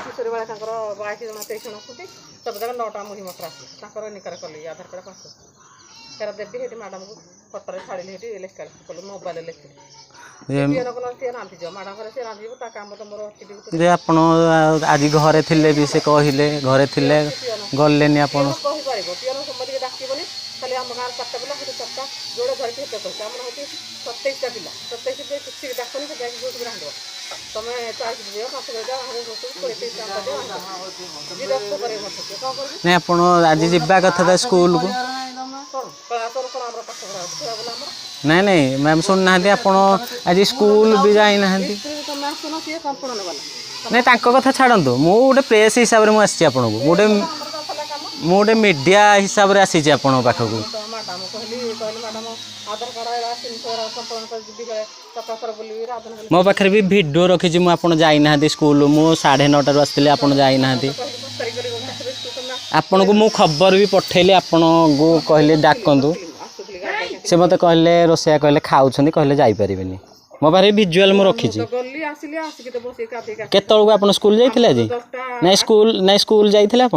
किशोरी बाला 22 जन 23 जन अच्छे सब जगह 9टा मुढ़ी मटर आस निकार कल आधार कार्ड पास सेरा देवी ये मैडम को फटोरे छाड़ी ये लेखा कल मोबाइल लिखी जे आपण आज घरे थिले भी से कहले घरे थिले गलेनी आपण खाली आम गाँव 4टा पिला 4टा जोड़े धरिक हेत कर 27टा पिला 27 किसी डाकनी से बैग बहुत रांध तुम 40 दियो 5 दियो नहीं आपण आज जीवा कथा था स्कूल को नहीं नहीं मैम सुन ना आपण आज स्कूल भी जाई ना नहीं तांको कथा छाड़ନ୍ତୁ मु गोटे प्रेस हिसाब रे मु आसी आपण को गोटे मीडिया हिसाब से आसी आपण पाखक मो पाखे भी भिडियो रखी मुझे जाइना स्कूल मु 9:30 आसती आप जाइना आपण को मु खबर भी पठेली आपण को कहले डाकंतु से मत कहले रोसैया कहले खाऊ कहले जापर मो पाखे भिजुआल मुझे रखी केतल आप स्कूल जाइए आज नहीं स्कूल जाइए आप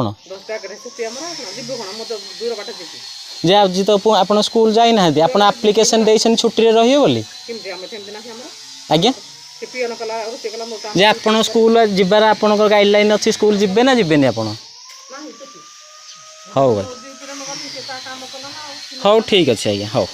जे आज तो आप स्कूल जाइना आप एप्लिकेशन देसन छुट्टी रहिए बोली आज्ञा जे आप स्कूल जीवार आपण गाइडलाइन अच्छी स्कूल जीवे ना जीवेनि आप हौ हौ ठीक अच्छे आज्ञा हौ।